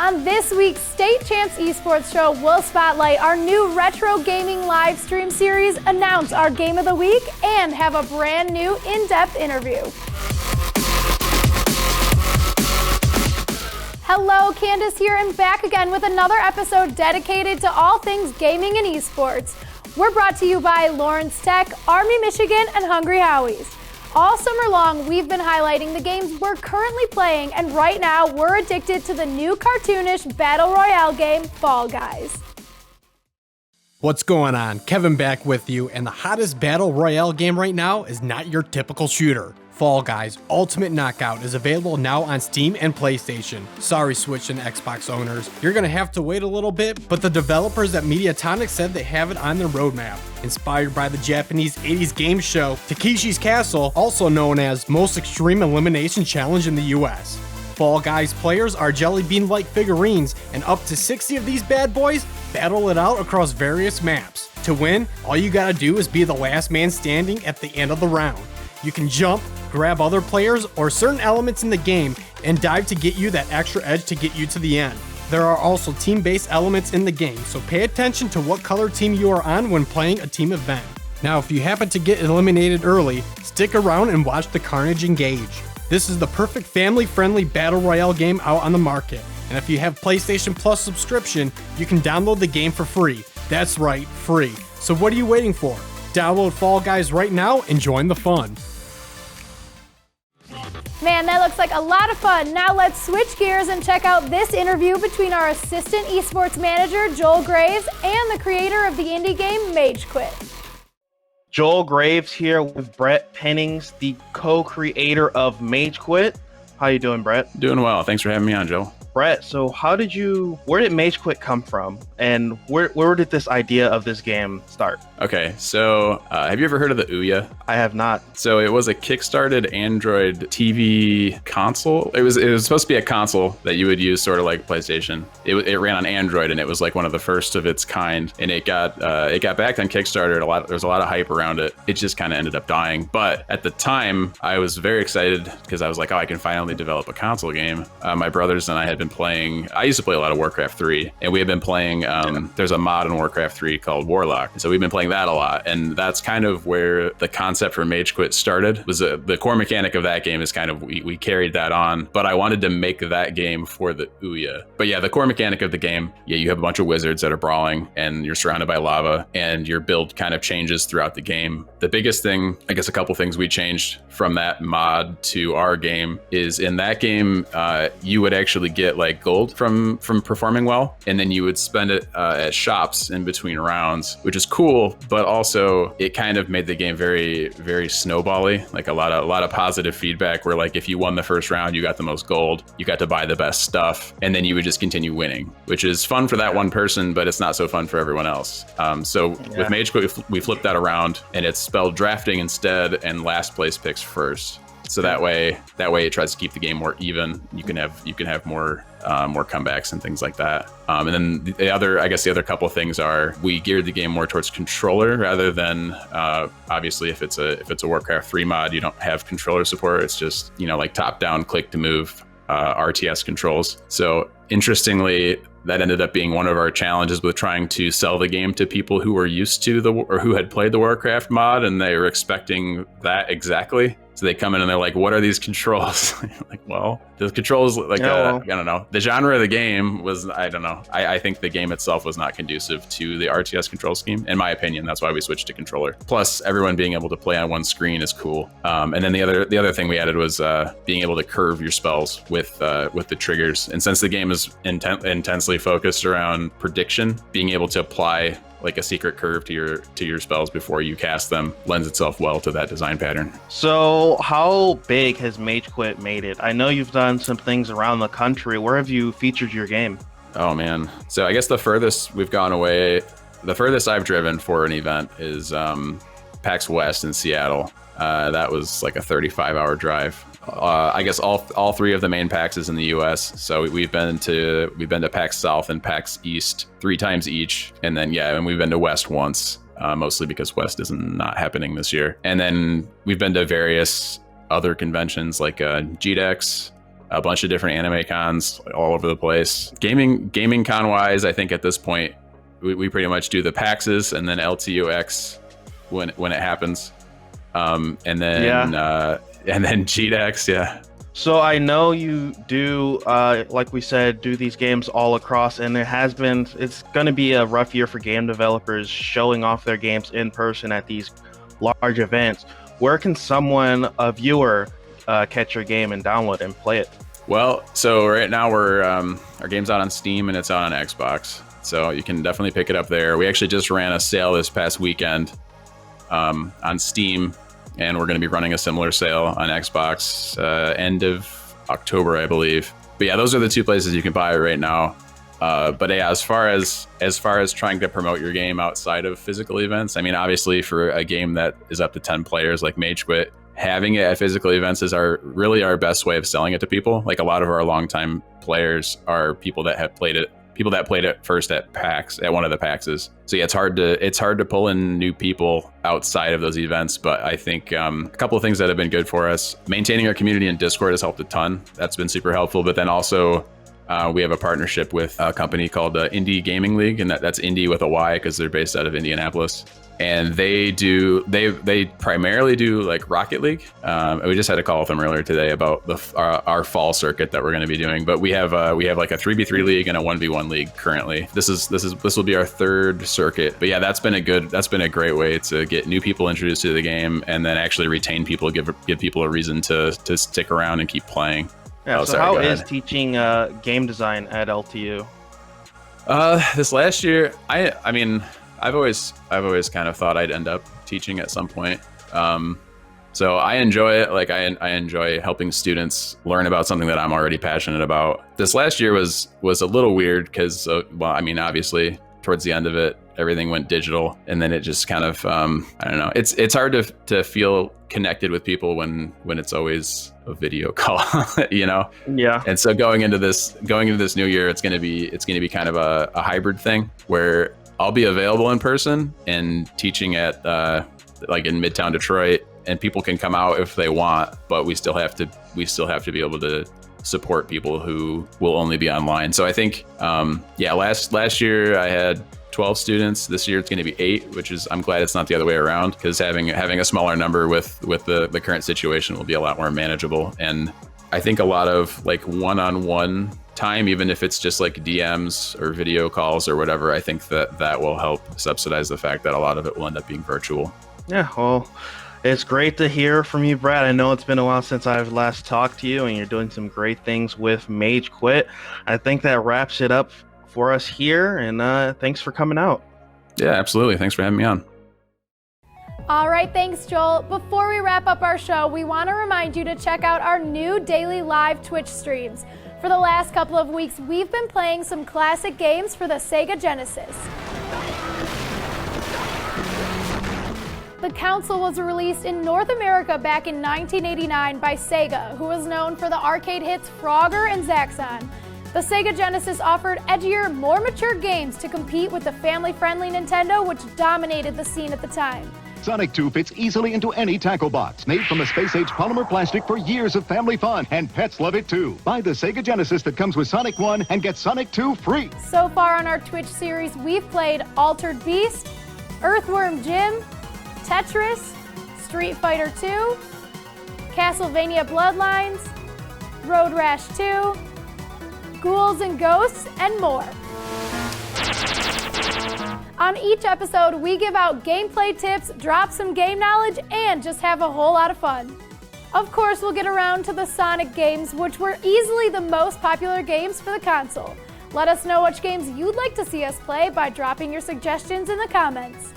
On this week's State Champs Esports Show, we'll spotlight our new retro gaming live stream series, announce our game of the week, and have a brand new in-depth interview. Hello, Candace here and back again with another episode dedicated to all things gaming and esports. We're brought to you by Lawrence Tech, Army Michigan, and Hungry Howie's. All summer long, we've been highlighting the games we're currently playing, and right now, we're addicted to the new cartoonish Battle Royale game, Fall Guys. What's going on? Kevin back with you, and the hottest Battle Royale game right now is not your typical shooter. Fall Guys Ultimate Knockout is available now on Steam and PlayStation. Sorry, Switch and Xbox owners, you're gonna have to wait a little bit, but the developers at Mediatonic said they have it on their roadmap. Inspired by the Japanese 80s game show Takeshi's Castle, also known as Most Extreme Elimination Challenge in the US. Fall Guys players are jelly bean-like figurines, and up to 60 of these bad boys battle it out across various maps. To win, all you gotta do is be the last man standing at the end of the round. You can jump, grab other players or certain elements in the game, and dive to get you that extra edge to get you to the end. There are also team-based elements in the game, so pay attention to what color team you are on when playing a team event. Now, if you happen to get eliminated early, stick around and watch the carnage engage. This is the perfect family-friendly Battle Royale game out on the market, and if you have PlayStation Plus subscription, you can download the game for free. That's right, free. So what are you waiting for? Download Fall Guys right now and join the fun. Man, that looks like a lot of fun. Now let's switch gears and check out this interview between our assistant esports manager, Joel Graves, and the creator of the indie game, Mage Quit. Joel Graves here with Brett Pennings, the co-creator of Mage Quit. How you doing, Brett? Doing well. Thanks for having me on, Joel. Brett, so where did Mage Quit come from? And where did this idea of this game start? Okay, so have you ever heard of the Ouya? I have not. So it was a kickstarted Android TV console. It was supposed to be a console that you would use sort of like PlayStation. It ran on Android, and it was like one of the first of its kind. And it got backed on Kickstarter. There was a lot of hype around it. It just kind of ended up dying. But at the time, I was very excited because I was like, oh, I can finally develop a console game. My brothers and I had been playing. I used to play a lot of Warcraft 3, and we had been playing. There's a mod in Warcraft 3 called Warlock, so we've been playing that a lot, and that's kind of where the concept for Mage Quit started. Was the core mechanic of that game is kind of we carried that on, but I wanted to make that game for the Ouya. But yeah, the core mechanic of the game, you have a bunch of wizards that are brawling, and you're surrounded by lava, and your build kind of changes throughout the game. The biggest thing, I guess, a couple things we changed from that mod to our game is in that game, you would actually get like gold from performing well, and then you would spend it at shops in between rounds, which is cool, but also it kind of made the game very, very snowbally. Like a lot of positive feedback where like if you won the first round, you got the most gold, you got to buy the best stuff, and then you would just continue winning, which is fun for that one person, but it's not so fun for everyone else. With Mage Quit, we flipped that around, and it's spelled drafting instead, and last place picks first. So that way it tries to keep the game more even. You can have more comebacks and things like that. And then the other couple of things are we geared the game more towards controller rather than obviously if it's a Warcraft 3 mod, you don't have controller support. It's just like top down click to move RTS controls. So interestingly, that ended up being one of our challenges with trying to sell the game to people who were used to or who had played the Warcraft mod, and they were expecting that exactly. So they come in and they're like, what are these controls? Like, well, the controls, like, I don't know. The genre of the game was, I don't know. I think the game itself was not conducive to the RTS control scheme, in my opinion. That's why we switched to controller. Plus, everyone being able to play on one screen is cool. And then the other thing we added was being able to curve your spells with the triggers. And since the game is intensely focused around prediction, being able to apply like a secret curve to your spells before you cast them lends itself well to that design pattern. So how big has Mage Quit made it? I know you've done some things around the country. Where have you featured your game? Oh man. So I guess the furthest we've gone away, the furthest I've driven for an event is PAX West in Seattle. That was like a 35-hour drive. I guess all three of the main PAXs in the U.S. So we've been to PAX South and PAX East 3 times each, and then and we've been to West once, mostly because West is not happening this year. And then we've been to various other conventions like GDEX, a bunch of different anime cons all over the place. Gaming con wise, I think at this point, we pretty much do the PAXs and then LTUX when it happens. And then GDEX, yeah. So I know you do, like we said, do these games all across, and it's going to be a rough year for game developers showing off their games in person at these large events. Where can a viewer, catch your game and download and play it? Well, so right now our game's out on Steam and it's out on Xbox. So you can definitely pick it up there. We actually just ran a sale this past weekend on Steam, and we're going to be running a similar sale on Xbox end of October, I believe. But yeah, those are the two places you can buy it right now. But yeah, as far as trying to promote your game outside of physical events, I mean, obviously for a game that is up to 10 players like Mage Quit, having it at physical events is really our best way of selling it to people. Like a lot of our longtime players are people that played it first at PAX, at one of the PAXs. So yeah, it's hard to pull in new people outside of those events. But I think a couple of things that have been good for us, maintaining our community in Discord has helped a ton. That's been super helpful. But then also we have a partnership with a company called Indie Gaming League, and that's Indie with a Y because they're based out of Indianapolis. And they primarily do like Rocket League. We just had a call with them earlier today about our fall circuit that we're going to be doing. But we have like a 3v3 league and a 1v1 league currently. This will be our third circuit. But yeah, that's been a great way to get new people introduced to the game and then actually retain people, give people a reason to stick around and keep playing. Yeah. So how is teaching game design at LTU? This last year, I mean. I've always kind of thought I'd end up teaching at some point. So I enjoy it. Like I enjoy helping students learn about something that I'm already passionate about. This last year was a little weird because, well, I mean, obviously towards the end of it, everything went digital, and then it just kind of, I don't know. It's hard to feel connected with people when it's always a video call, you know? Yeah. And so going into this new year, it's gonna be kind of a hybrid thing where I'll be available in person and teaching at like in Midtown Detroit, and people can come out if they want, but we still have to be able to support people who will only be online. So I think last year I had 12 students. This year it's going to be 8, which is, I'm glad it's not the other way around, because having a smaller number with the current situation will be a lot more manageable. And I think a lot of like one-on-one time, even if it's just like DMs or video calls or whatever, I think that will help subsidize the fact that a lot of it will end up being virtual. Yeah, well, it's great to hear from you, Brad. I know it's been a while since I've last talked to you, and you're doing some great things with Mage Quit. I think that wraps it up for us here, and thanks for coming out. Yeah, absolutely. Thanks for having me on. All right, thanks, Joel. Before we wrap up our show, we want to remind you to check out our new daily live Twitch streams. For the last couple of weeks, we've been playing some classic games for the Sega Genesis. The console was released in North America back in 1989 by Sega, who was known for the arcade hits Frogger and Zaxxon. The Sega Genesis offered edgier, more mature games to compete with the family-friendly Nintendo, which dominated the scene at the time. Sonic 2 fits easily into any tackle box. Made from a space-age polymer plastic for years of family fun, and pets love it too. Buy the Sega Genesis that comes with Sonic 1 and get Sonic 2 free. So far on our Twitch series, we've played Altered Beast, Earthworm Jim, Tetris, Street Fighter 2, Castlevania Bloodlines, Road Rash 2, Ghouls and Ghosts, and more. On each episode, we give out gameplay tips, drop some game knowledge, and just have a whole lot of fun. Of course, we'll get around to the Sonic games, which were easily the most popular games for the console. Let us know which games you'd like to see us play by dropping your suggestions in the comments.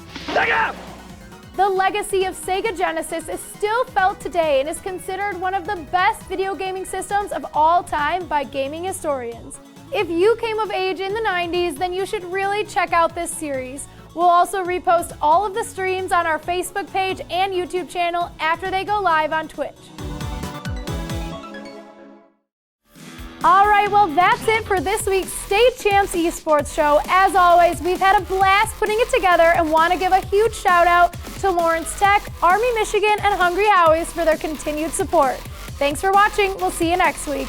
The legacy of Sega Genesis is still felt today and is considered one of the best video gaming systems of all time by gaming historians. If you came of age in the 90s, then you should really check out this series. We'll also repost all of the streams on our Facebook page and YouTube channel after they go live on Twitch. All right, well, that's it for this week's State Champs Esports Show. As always, we've had a blast putting it together and want to give a huge shout out to Lawrence Tech, Army Michigan, and Hungry Howie's for their continued support. Thanks for watching. We'll see you next week.